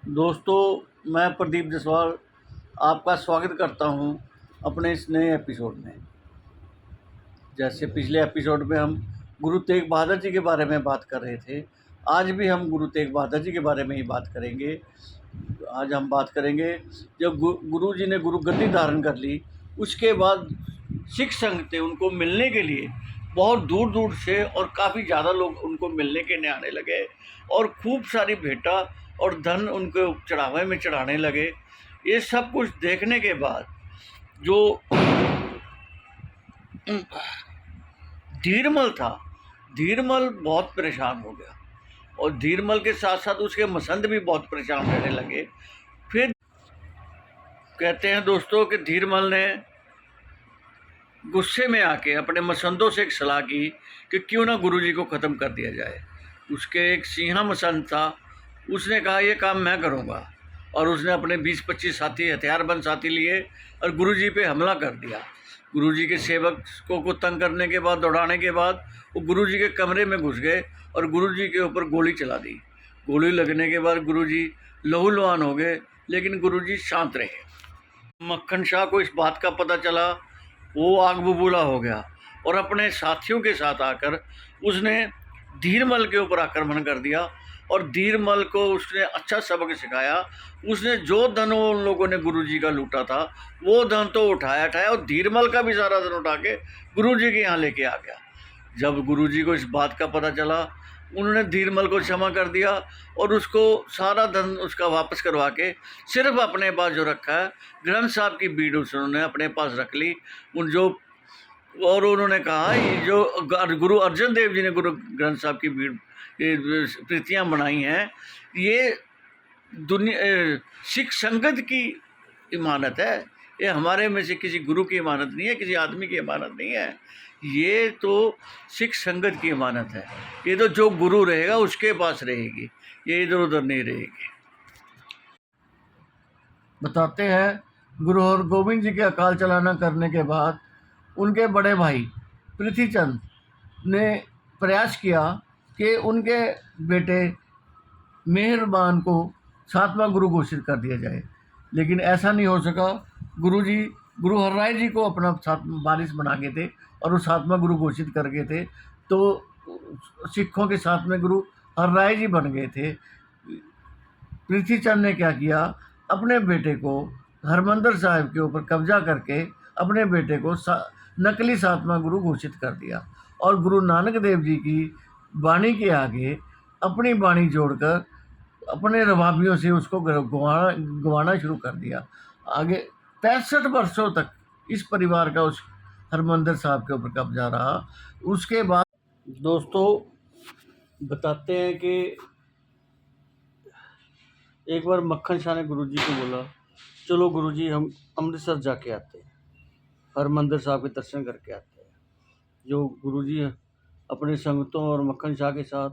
दोस्तों, मैं प्रदीप जसवाल आपका स्वागत करता हूं अपने इस नए एपिसोड में। जैसे पिछले एपिसोड में हम गुरु तेग बहादुर जी के बारे में बात कर रहे थे, आज भी हम गुरु तेग बहादुर जी के बारे में ही बात करेंगे। आज हम बात करेंगे जब गुरु जी ने गुरु गद्दी धारण कर ली, उसके बाद सिख संघ थे उनको मिलने के लिए बहुत दूर दूर से और काफ़ी ज़्यादा लोग उनको मिलने के लिए आने लगे और खूब सारी भेंटा और धन उनके चढ़ावे में चढ़ाने लगे। ये सब कुछ देखने के बाद जो धीरमल था, धीरमल बहुत परेशान हो गया और धीरमल के साथ साथ उसके मसंद भी बहुत परेशान रहने लगे। फिर कहते हैं दोस्तों कि धीरमल ने गुस्से में आके अपने मसंदों से एक सलाह की कि क्यों ना गुरुजी को ख़त्म कर दिया जाए। उसके एक सिंहा मसंद था, उसने कहा ये काम मैं करूँगा और उसने अपने 20-25 साथी हथियारबंद साथी लिए और गुरुजी पे हमला कर दिया। गुरुजी के सेवकों को तंग करने के बाद, दौड़ाने के बाद वो गुरुजी के कमरे में घुस गए और गुरुजी के ऊपर गोली चला दी। गोली लगने के बाद गुरुजी लहूलुहान हो गए, लेकिन गुरुजी शांत रहे। मक्खन शाह को इस बात का पता चला, वो आग बबूला हो गया और अपने साथियों के साथ आकर उसने धीरमल के ऊपर आक्रमण कर दिया और धीरमल को उसने अच्छा सबक सिखाया। उसने जो धन उन लोगों ने गुरुजी का लूटा था वो धन तो उठाया और धीरमल का भी सारा धन उठा के गुरुजी के यहाँ लेके आ गया। जब गुरुजी को इस बात का पता चला, उन्होंने धीरमल को क्षमा कर दिया और उसको सारा धन उसका वापस करवा के सिर्फ अपने पास जो रखा है ग्रंथ साहब की बीड़ उन्होंने अपने पास रख ली। उन जो और उन्होंने कहा ये जो गुरु अर्जन देव जी ने गुरु ग्रंथ साहब की बीड़ कृतियाँ बनाई हैं, ये दुनिया सिख संगत की इमानत है। ये हमारे में से किसी गुरु की इमानत नहीं है, किसी आदमी की इमानत नहीं है, ये तो सिख संगत की इमानत है। ये तो जो गुरु रहेगा उसके पास रहेगी, ये इधर उधर नहीं रहेगी। बताते हैं गुरु हरगोबिंद जी के अकाल चलाना करने के बाद उनके बड़े भाई पृथ्वीचंद ने प्रयास किया कि उनके बेटे मेहरबान को 7वां गुरु घोषित कर दिया जाए, लेकिन ऐसा नहीं हो सका। गुरु हरराय जी को अपना वारिस बना के थे और वो 7वां गुरु घोषित कर गए थे, तो सिखों के 7वें गुरु हरराय जी बन गए थे। पृथ्वीचंद ने क्या किया, अपने बेटे को हरमंदिर साहिब के ऊपर कब्जा करके अपने बेटे को नकली 7वां गुरु घोषित कर दिया और गुरु नानक देव जी की वाणी के आगे अपनी वाणी जोड़कर अपने रबाबियों से उसको गंवाना शुरू कर दिया। आगे 65 वर्षों तक इस परिवार का उस हरमंदिर साहब के ऊपर कब्जा रहा। उसके बाद दोस्तों बताते हैं कि एक बार मक्खन शाह ने गुरुजी को बोला, चलो गुरुजी हम अमृतसर जाके आते हैं, हरमंदिर साहब के दर्शन करके आते हैं। जो गुरुजी अपने संगतों और मक्खन शाह के साथ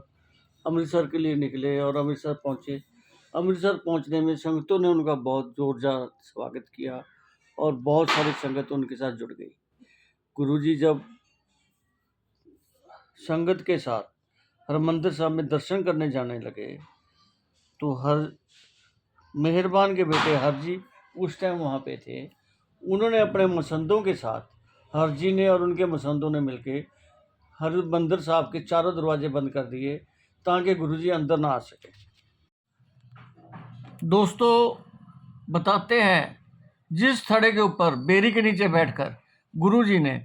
अमृतसर के लिए निकले और अमृतसर पहुँचे। अमृतसर पहुँचने में संगतों ने उनका बहुत जोरदार स्वागत किया और बहुत सारी संगत उनके साथ जुड़ गई। गुरुजी जब संगत के साथ हरमंदिर साहब में दर्शन करने जाने लगे तो हर मेहरबान के बेटे हरजी उस टाइम वहाँ पे थे। उन्होंने अपने मसंदों के साथ, हरजी ने और उनके मसंदों ने मिलके हरमंदिर साहब के चारों दरवाजे बंद कर दिए ताकि गुरुजी अंदर ना आ सके। दोस्तों बताते हैं जिस थड़े के ऊपर बेरी के नीचे बैठकर गुरुजी ने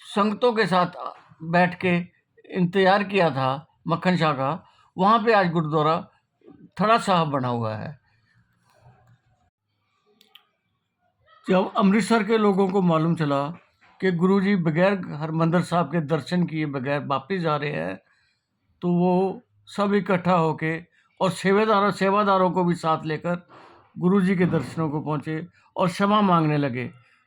संगतों के साथ बैठ के इंतजार किया था मक्खन शाह का, वहाँ पे आज गुरुद्वारा थड़ा साहब बना हुआ है। जब अमृतसर के लोगों को मालूम चला कि गुरुजी बगैर हरमंदिर साहब के दर्शन किए बगैर वापस जा रहे हैं, तो वो सब इकट्ठा होके और सेवादारों को भी साथ लेकर गुरुजी के दर्शनों को पहुँचे और क्षमा मांगने लगे।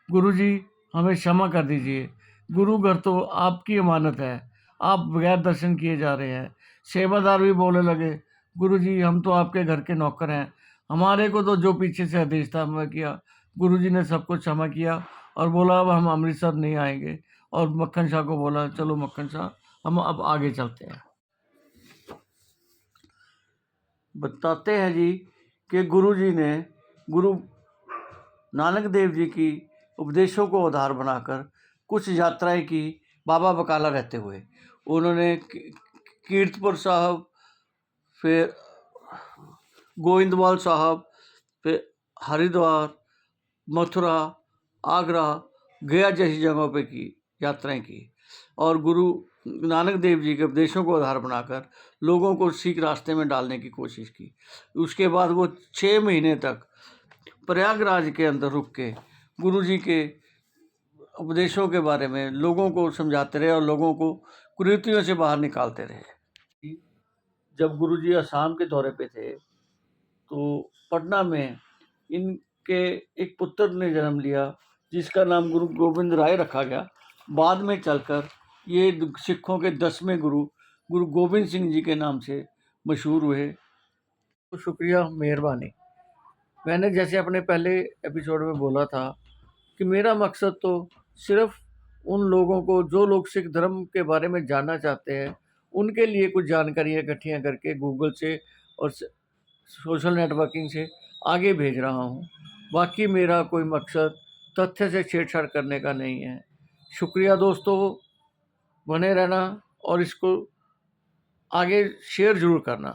गुरुजी हमें क्षमा कर दीजिए, गुरु घर तो आपकी अमानत है, आप बगैर दर्शन किए जा रहे हैं। सेवादार भी बोलने लगे, गुरुजी हम तो आपके घर के नौकर हैं, हमारे को तो जो पीछे से आदेश था हमें किया। गुरुजी ने सबको क्षमा किया और बोला अब हम अमृतसर नहीं आएंगे और मक्खन शाह को बोला चलो मक्खन शाह हम अब आगे चलते हैं। बताते हैं जी कि गुरुजी ने गुरु नानक देव जी की उपदेशों को आधार बनाकर कुछ यात्राएं की। बाबा बकाला रहते हुए उन्होंने कीर्तपुर साहब, फिर गोविंदवाल साहब, फिर हरिद्वार, मथुरा, आगरा, गया जैसी जगहों पे की यात्राएं की और गुरु नानक देव जी के उपदेशों को आधार बनाकर लोगों को सीख रास्ते में डालने की कोशिश की। उसके बाद वो 6 महीने तक प्रयागराज के अंदर रुक के गुरु जी के उपदेशों के बारे में लोगों को समझाते रहे और लोगों को कुरीतियों से बाहर निकालते रहे। जब गुरु जी असम के दौरे पे थे तो पटना में इनके एक पुत्र ने जन्म लिया जिसका नाम गुरु गोविंद राय रखा गया। बाद में चलकर ये सिखों के 10वें गुरु गुरु गोविंद सिंह जी के नाम से मशहूर हुए। तो शुक्रिया, मेहरबानी। मैंने जैसे अपने पहले एपिसोड में बोला था कि मेरा मकसद तो सिर्फ उन लोगों को, जो लोग सिख धर्म के बारे में जानना चाहते हैं, उनके लिए कुछ जानकारियाँ इकट्ठियाँ करके गूगल से और सोशल नेटवर्किंग से आगे भेज रहा हूँ। बाकी मेरा कोई मकसद तथ्य से छेड़छाड़ करने का नहीं है। शुक्रिया दोस्तों, बने रहना और इसको आगे शेयर ज़रूर करना।